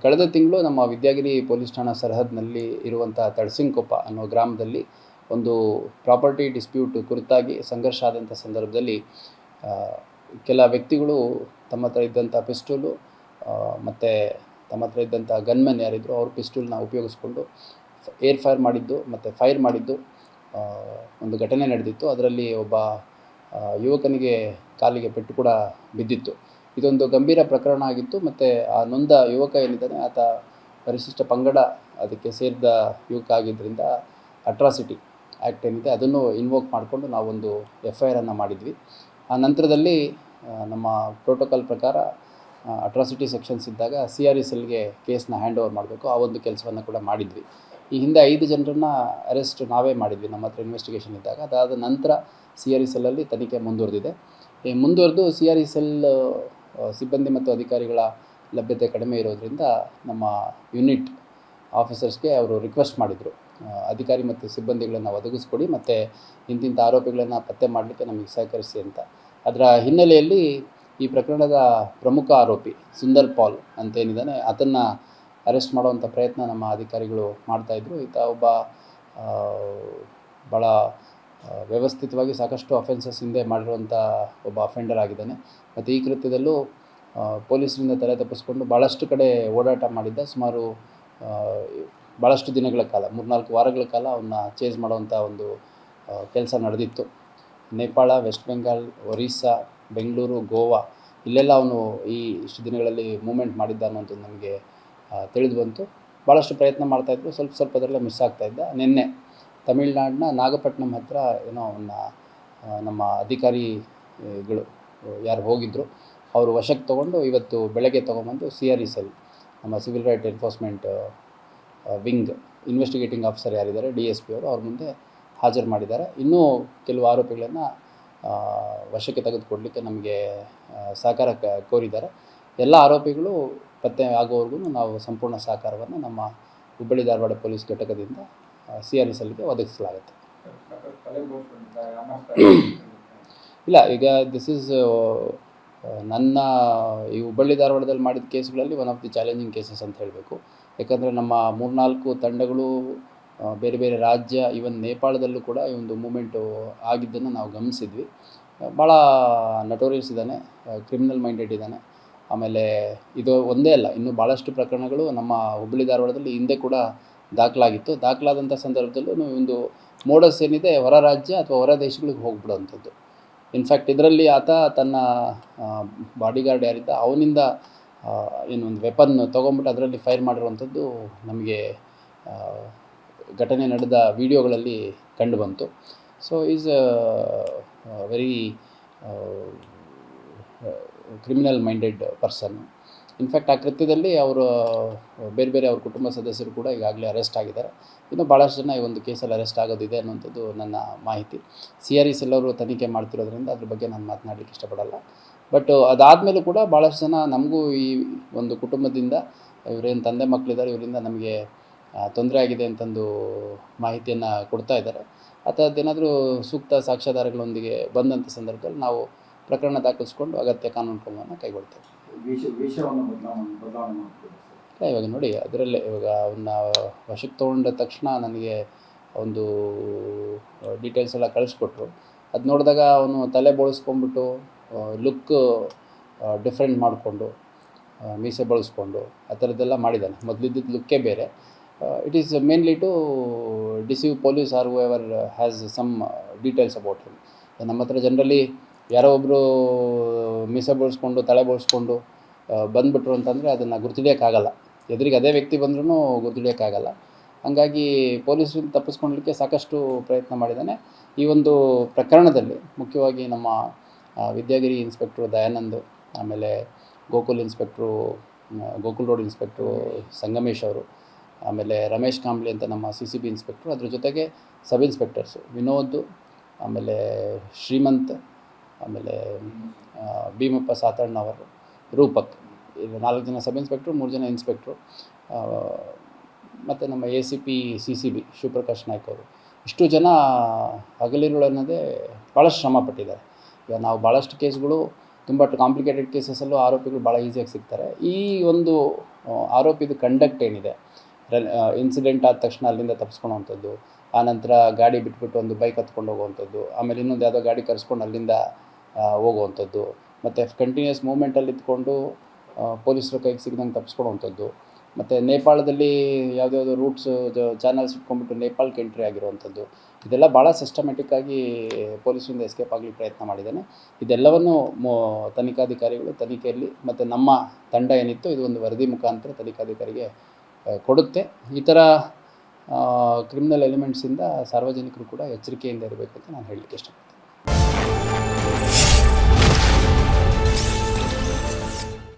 ಕಳೆದ ತಿಂಗಳು ನಮ್ಮ ವಿದ್ಯಾಗಿರಿ ಪೊಲೀಸ್ ಠಾಣಾ ಸರಹದ್ನಲ್ಲಿ ಇರುವಂಥ ತಳಸಿಂಕೊಪ್ಪ ಅನ್ನೋ ಗ್ರಾಮದಲ್ಲಿ ಒಂದು ಪ್ರಾಪರ್ಟಿ ಡಿಸ್ಪ್ಯೂಟ್ ಕುರಿತಾಗಿ ಸಂಘರ್ಷ ಆದಂಥ ಸಂದರ್ಭದಲ್ಲಿ ಕೆಲ ವ್ಯಕ್ತಿಗಳು ತಮ್ಮ ಹತ್ರ ಇದ್ದಂಥ ಪಿಸ್ಟೂಲು ಮತ್ತು ತಮ್ಮ ಹತ್ರ ಇದ್ದಂಥ ಗನ್ಮನ್ ಯಾರಿದ್ರು ಅವ್ರ ಪಿಸ್ಟೂಲ್ನ ಉಪಯೋಗಿಸ್ಕೊಂಡು ಏರ್ ಫೈರ್ ಮಾಡಿದ್ದು ಮತ್ತು ಫೈರ್ ಮಾಡಿದ್ದು ಒಂದು ಘಟನೆ ನಡೆದಿತ್ತು. ಅದರಲ್ಲಿ ಒಬ್ಬ ಯುವಕನಿಗೆ ಕಾಲಿಗೆ ಪೆಟ್ಟು ಕೂಡ ಬಿದ್ದಿತ್ತು. ಇದೊಂದು ಗಂಭೀರ ಪ್ರಕರಣ ಆಗಿತ್ತು. ಮತ್ತು ಆ ನೊಂದ ಯುವಕ ಏನಿದ್ದಾನೆ ಆತ ಪರಿಶಿಷ್ಟ ಪಂಗಡ ಅದಕ್ಕೆ ಸೇರಿದ ಯುವಕ ಆಗಿದ್ದರಿಂದ ಅಟ್ರಾಸಿಟಿ ಆ್ಯಕ್ಟ್ ಏನಿದೆ ಅದನ್ನು ಇನ್ವೋಕ್ ಮಾಡಿಕೊಂಡು ನಾವೊಂದು FIR ಮಾಡಿದ್ವಿ. ಆ ನಂತರದಲ್ಲಿ ನಮ್ಮ ಪ್ರೋಟೋಕಾಲ್ ಪ್ರಕಾರ ಅಟ್ರಾಸಿಟಿ ಸೆಕ್ಷನ್ಸ್ ಇದ್ದಾಗ CRE ಸೆಲ್ಗೆ ಕೇಸ್ನ ಹ್ಯಾಂಡ್ ಓವರ್ ಮಾಡಬೇಕು. ಆ ಒಂದು ಕೆಲಸವನ್ನು ಕೂಡ ಮಾಡಿದ್ವಿ. ಈ ಹಿಂದೆ 5 ಜನರನ್ನು ಅರೆಸ್ಟ್ ನಾವೇ ಮಾಡಿದ್ವಿ ನಮ್ಮ ಹತ್ರ ಇನ್ವೆಸ್ಟಿಗೇಷನ್ ಇದ್ದಾಗ. ಅದಾದ ನಂತರ CRE ಸೆಲ್ಲಲ್ಲಿ ತನಿಖೆ ಮುಂದುವರೆದಿದೆ. ಈ ಮುಂದುವರೆದು CRE ಸೆಲ್ ಸಿಬ್ಬಂದಿ ಮತ್ತು ಅಧಿಕಾರಿಗಳ ಲಭ್ಯತೆ ಕಡಿಮೆ ಇರೋದರಿಂದ ನಮ್ಮ ಯೂನಿಟ್ ಆಫೀಸರ್ಸ್ಗೆ ಅವರು ರಿಕ್ವೆಸ್ಟ್ ಮಾಡಿದರು, ಅಧಿಕಾರಿ ಮತ್ತು ಸಿಬ್ಬಂದಿಗಳನ್ನು ಒದಗಿಸ್ಕೊಡಿ ಮತ್ತು ಇಂತಿಂಥ ಆರೋಪಿಗಳನ್ನು ಪತ್ತೆ ಮಾಡಲಿಕ್ಕೆ ನಮಗೆ ಸಹಕರಿಸಿ ಅಂತ. ಅದರ ಹಿನ್ನೆಲೆಯಲ್ಲಿ ಈ ಪ್ರಕರಣದ ಪ್ರಮುಖ ಆರೋಪಿ ಸುಂದರ್ ಪಾಲ್ ಅಂತೇನಿದ್ದಾನೆ ಅದನ್ನು ಅರೆಸ್ಟ್ ಮಾಡುವಂಥ ಪ್ರಯತ್ನ ನಮ್ಮ ಅಧಿಕಾರಿಗಳು ಮಾಡ್ತಾಯಿದ್ರು. ಈತ ಒಬ್ಬ ಭಾಳ ವ್ಯವಸ್ಥಿತವಾಗಿ ಸಾಕಷ್ಟು ಅಫೆನ್ಸಸ್ ಹಿಂದೆ ಮಾಡಿರುವಂಥ ಒಬ್ಬ ಅಫೆಂಡರ್ ಆಗಿದ್ದಾನೆ. ಮತ್ತು ಈ ಕೃತ್ಯದಲ್ಲೂ ಪೊಲೀಸರಿಂದ ತಲೆ ತಪ್ಪಿಸ್ಕೊಂಡು ಭಾಳಷ್ಟು ಕಡೆ ಓಡಾಟ ಮಾಡಿದ್ದ. ಸುಮಾರು ಭಾಳಷ್ಟು ದಿನಗಳ ಕಾಲ 3-4 ವಾರಗಳ ಕಾಲ ಅವನ್ನ ಚೇಸ್ ಮಾಡುವಂಥ ಒಂದು ಕೆಲಸ ನಡೆದಿತ್ತು. ನೇಪಾಳ, ವೆಸ್ಟ್ ಬೆಂಗಾಲ್, ಒರಿಸ್ಸಾ, ಬೆಂಗಳೂರು, ಗೋವಾ ಇಲ್ಲೆಲ್ಲ ಅವನು ಇಷ್ಟು ದಿನಗಳಲ್ಲಿ ಮೂವ್ಮೆಂಟ್ ಮಾಡಿದ್ದ ಅನ್ನೋಂಥದ್ದು ನಮಗೆ ತಿಳಿದು ಬಂತು. ಭಾಳಷ್ಟು ಪ್ರಯತ್ನ ಮಾಡ್ತಾಯಿದ್ರು. ಸ್ವಲ್ಪದರಲ್ಲೇ ಮಿಸ್ ಆಗ್ತಾಯಿದ್ದ. ನಿನ್ನೆ ತಮಿಳ್ನಾಡಿನ ನಾಗಪಟ್ಟಣಂ ಹತ್ರ ಏನೋ ಅವನ್ನ ನಮ್ಮ ಅಧಿಕಾರಿಗಳು ಯಾರು ಹೋಗಿದ್ದರು ಅವರು ವಶಕ್ಕೆ ತೊಗೊಂಡು ಇವತ್ತು ಬೆಳಗ್ಗೆ ತೊಗೊಂಬಂದು CRE ಸೆಲ್ ನಮ್ಮ civil right enforcement wing investigating officer ಯಾರಿದ್ದಾರೆ DSP ಅವ್ರ ಮುಂದೆ ಹಾಜರು ಮಾಡಿದ್ದಾರೆ. ಇನ್ನೂ ಕೆಲವು ಆರೋಪಿಗಳನ್ನು ವಶಕ್ಕೆ ತೆಗೆದುಕೊಡಲಿಕ್ಕೆ ನಮಗೆ ಸಹಕಾರ ಕೋರಿದ್ದಾರೆ. ಎಲ್ಲ ಆರೋಪಿಗಳು ಪತ್ತೆ ಆಗೋವರೆಗೂ ನಾವು ಸಂಪೂರ್ಣ ಸಹಕಾರವನ್ನು ನಮ್ಮ ಹುಬ್ಬಳ್ಳಿ ಧಾರವಾಡ ಪೊಲೀಸ್ ಘಟಕದಿಂದ CRE ಸೆಲ್ಗೆ ಒದಗಿಸಲಾಗುತ್ತೆ. ಇಲ್ಲ, ಈಗ ದಿಸ್ ಈಸ್ ನನ್ನ ಈ ಹುಬ್ಬಳ್ಳಿ ಧಾರವಾಡದಲ್ಲಿ ಮಾಡಿದ ಕೇಸ್ಗಳಲ್ಲಿ one of the challenging cases ಅಂತ ಹೇಳಬೇಕು. ಯಾಕಂದರೆ ನಮ್ಮ 3-4 ತಂಡಗಳು ಬೇರೆ ಬೇರೆ ರಾಜ್ಯ, ಈವನ್ ನೇಪಾಳದಲ್ಲೂ ಕೂಡ ಈ ಒಂದು ಮೂಮೆಂಟು ಆಗಿದ್ದನ್ನು ನಾವು ಗಮನಿಸಿದ್ವಿ. ಭಾಳ ನಟೋರಿಯಸ್ ಇದ್ದಾನೆ, ಕ್ರಿಮಿನಲ್ ಮೈಂಡೆಡ್ ಇದ್ದಾನೆ. ಆಮೇಲೆ ಇದು ಒಂದೇ ಅಲ್ಲ, ಇನ್ನೂ ಭಾಳಷ್ಟು ಪ್ರಕರಣಗಳು ನಮ್ಮ ಹುಬ್ಬಳ್ಳಿ ಧಾರವಾಡದಲ್ಲಿ ಹಿಂದೆ ಕೂಡ ದಾಖಲಾಗಿತ್ತು. ದಾಖಲಾದಂಥ ಸಂದರ್ಭದಲ್ಲೂ ಒಂದು ಮೋಡಸ್ ಏನಿದೆ ಹೊರ ರಾಜ್ಯ ಅಥವಾ ಹೊರ ದೇಶಗಳಿಗೆ ಹೋಗ್ಬಿಡೋವಂಥದ್ದು. ಇನ್ಫ್ಯಾಕ್ಟ್ ಇದರಲ್ಲಿ ಆತ ತನ್ನ ಬಾಡಿಗಾರ್ಡ್ ಯಾರಿದ್ದ ಅವನಿಂದ ಏನೊಂದು ವೆಪನ್ ತೊಗೊಂಬಿಟ್ಟು ಅದರಲ್ಲಿ ಫೈರ್ ಮಾಡಿರುವಂಥದ್ದು ನಮಗೆ ಘಟನೆ ನಡೆದ ವಿಡಿಯೋಗಳಲ್ಲಿ ಕಂಡುಬಂತು. So is very criminal minded person. In fact ಆ ಕೃತ್ಯದಲ್ಲಿ ಅವರು ಬೇರೆ ಬೇರೆ ಅವ್ರ ಕುಟುಂಬ ಸದಸ್ಯರು ಕೂಡ ಈಗಾಗಲೇ ಅರೆಸ್ಟ್ ಆಗಿದ್ದಾರೆ. ಇನ್ನೂ ಭಾಳಷ್ಟು ಜನ ಈ ಒಂದು ಕೇಸಲ್ಲಿ ಅರೆಸ್ಟ್ ಆಗೋದಿದೆ ಅನ್ನೋಂಥದ್ದು ನನ್ನ ಮಾಹಿತಿ. CRE ಸೆಲ್ ಅವರು ತನಿಖೆ ಮಾಡ್ತಿರೋದ್ರಿಂದ ಅದ್ರ ಬಗ್ಗೆ ನಾನು ಮಾತನಾಡಲಿಕ್ಕೆ ಇಷ್ಟಪಡಲ್ಲ. ಬಟ್ ಅದಾದಮೇಲೂ ಕೂಡ ಭಾಳಷ್ಟು ಜನ ನಮಗೂ ಈ ಒಂದು ಕುಟುಂಬದಿಂದ ಇವರೇನು ತಂದೆ ಮಕ್ಕಳಿದ್ದಾರೆ ಇವರಿಂದ ನಮಗೆ ತೊಂದರೆ ಆಗಿದೆ ಅಂತಂದು ಮಾಹಿತಿಯನ್ನು ಕೊಡ್ತಾ ಇದ್ದಾರೆ. ಅಂಥದ್ದೇನಾದರೂ ಸೂಕ್ತ ಸಾಕ್ಷ್ಯಾಧಾರಗಳೊಂದಿಗೆ ಬಂದಂಥ ಸಂದರ್ಭದಲ್ಲಿ ನಾವು ಪ್ರಕರಣ ದಾಖಲಿಸ್ಕೊಂಡು ಅಗತ್ಯ ಕಾನೂನು ಕ್ರಮವನ್ನು ಕೈಗೊಳ್ತೇವೆ. ಇವಾಗ ನೋಡಿ, ಅದರಲ್ಲೇ ಇವಾಗ ಅವನ್ನ ವಶಕ್ಕೆ ತೊಗೊಂಡ ತಕ್ಷಣ ನನಗೆ ಒಂದು ಡೀಟೇಲ್ಸ್ ಎಲ್ಲ ಕಳಿಸ್ಕೊಟ್ರು. ಅದು ನೋಡಿದಾಗ ಅವನು ತಲೆ ಬೋಳಿಸ್ಕೊಂಡ್ಬಿಟ್ಟು ಲುಕ್ ಡಿಫ್ರೆಂಟ್ ಮಾಡಿಕೊಂಡು ಮೀಸೆ ಬಳಸ್ಕೊಂಡು ಆ ಥರದ್ದೆಲ್ಲ ಮಾಡಿದ್ದಾನೆ. ಮೊದಲಿದ್ದ ಲುಕ್ಕೇ ಬೇರೆ. It is mainly to deceive police or ever has some details about him. ನಮ್ಮ ಹತ್ರ ಜನರಲಿ ಯಾರೋ ಒಬ್ಬರು ಮೀಸೆ ಬಳಸ್ಕೊಂಡು ತಲೆ ಬೋಳಿಸ್ಕೊಂಡು ಬಂದುಬಿಟ್ರು ಅಂತಂದರೆ ಅದನ್ನು ಗುರ್ತಿಡಿಯೋಕ್ಕಾಗಲ್ಲ. ಎದುರಿಗೆ ಅದೇ ವ್ಯಕ್ತಿ ಬಂದ್ರೂ ಗುರ್ತಿಡಿಯೋಕ್ಕಾಗಲ್ಲ. ಹಾಗಾಗಿ ಪೊಲೀಸರಿಂದ ತಪ್ಪಿಸ್ಕೊಳ್ಲಿಕ್ಕೆ ಸಾಕಷ್ಟು ಪ್ರಯತ್ನ ಮಾಡಿದ್ದಾನೆ. ಈ ಒಂದು ಪ್ರಕರಣದಲ್ಲಿ ಮುಖ್ಯವಾಗಿ ನಮ್ಮ ವಿದ್ಯಾಗಿರಿ ಇನ್ಸ್ಪೆಕ್ಟ್ರು ದಯಾನಂದ್, ಆಮೇಲೆ ಗೋಕುಲ್ ರೋಡ್ ಇನ್ಸ್ಪೆಕ್ಟ್ರು ಸಂಗಮೇಶ್ ಅವರು, ಆಮೇಲೆ ರಮೇಶ್ ಕಾಂಬ್ಳಿ ಅಂತ ನಮ್ಮ CCB ಇನ್ಸ್ಪೆಕ್ಟ್ರು, ಅದ್ರ ಜೊತೆಗೆ ಸಬ್ ಇನ್ಸ್ಪೆಕ್ಟರ್ಸು ವಿನೋದ್, ಆಮೇಲೆ ಶ್ರೀಮಂತ್, ಆಮೇಲೆ ಭೀಮಪ್ಪ ಸಾತಣ್ಣವರು, ರೂಪಕ್, ಈಗ 4 ಜನ ಸಬ್ ಇನ್ಸ್ಪೆಕ್ಟ್ರು, 3 ಜನ ಇನ್ಸ್ಪೆಕ್ಟ್ರು, ಮತ್ತು ನಮ್ಮ ACP CCB ಶಿವಪ್ರಕಾಶ್ ನಾಯ್ಕ್ ಅವರು, ಇಷ್ಟು ಜನ ಹಗಲಿರುಳನ್ನದೇ ಭಾಳಷ್ಟು ಶ್ರಮ ಪಟ್ಟಿದ್ದಾರೆ. ಈಗ ನಾವು ಭಾಳಷ್ಟು ಕೇಸ್ಗಳು ತುಂಬ ಕಾಂಪ್ಲಿಕೇಟೆಡ್ ಕೇಸಸಲ್ಲೂ ಆರೋಪಿಗಳು ಭಾಳ ಈಸಿಯಾಗಿ ಸಿಗ್ತಾರೆ. ಈ ಒಂದು ಆರೋಪಿದು ಕಂಡಕ್ಟ್ ಏನಿದೆ, ಇನ್ಸಿಡೆಂಟ್ ಆದ ತಕ್ಷಣ ಅಲ್ಲಿಂದ ತಪ್ಪಿಸ್ಕೊಳ್ಳೋವಂಥದ್ದು, ಆನಂತರ ಗಾಡಿ ಬಿಟ್ಬಿಟ್ಟು ಒಂದು ಬೈಕ್ ಹತ್ಕೊಂಡು ಹೋಗುವಂಥದ್ದು, ಆಮೇಲೆ ಇನ್ನೊಂದು ಯಾವುದೋ ಗಾಡಿ ಕರೆಸ್ಕೊಂಡು ಅಲ್ಲಿಂದ ಹೋಗುವಂಥದ್ದು, ಮತ್ತು ಕಂಟಿನ್ಯೂಸ್ ಮೂವ್ಮೆಂಟಲ್ಲಿ ಇದ್ಕೊಂಡು ಪೊಲೀಸರ ಕೈಗೆ ಸಿಗ್ದಂಗೆ ತಪ್ಪಿಸ್ಕೊಳ್ಳೋವಂಥದ್ದು, ಮತ್ತು ನೇಪಾಳದಲ್ಲಿ ಯಾವುದ್ಯಾವುದೋ ರೂಟ್ಸು ಚಾನಲ್ಸ್ ಇಟ್ಕೊಂಡ್ಬಿಟ್ಟು ನೇಪಾಳಕ್ಕೆ ಎಂಟ್ರಿ ಆಗಿರುವಂಥದ್ದು, ಇದೆಲ್ಲ ಭಾಳ ಸಿಸ್ಟಮೆಟಿಕ್ಕಾಗಿ ಪೊಲೀಸರಿಂದ ಎಸ್ಕೇಪ್ ಆಗಲಿಕ್ಕೆ ಪ್ರಯತ್ನ ಮಾಡಿದ್ದಾನೆ. ಇದೆಲ್ಲವನ್ನು ತನಿಖಾಧಿಕಾರಿಗಳು ತನಿಖೆಯಲ್ಲಿ ಮತ್ತು ನಮ್ಮ ತಂಡ ಏನಿತ್ತು ಇದು ಒಂದು ವರದಿ ಮುಖಾಂತರ ತನಿಖಾಧಿಕಾರಿಗೆ ಕೊಡುತ್ತೆ. ಈ ಥರ ಕ್ರಿಮಿನಲ್ ಎಲಿಮೆಂಟ್ಸಿಂದ ಸಾರ್ವಜನಿಕರು ಕೂಡ ಎಚ್ಚರಿಕೆಯಿಂದ ಇರಬೇಕು ಅಂತ ನಾನು ಹೇಳಲಿಕ್ಕೆ ಇಷ್ಟಪಡ್ತೀನಿ.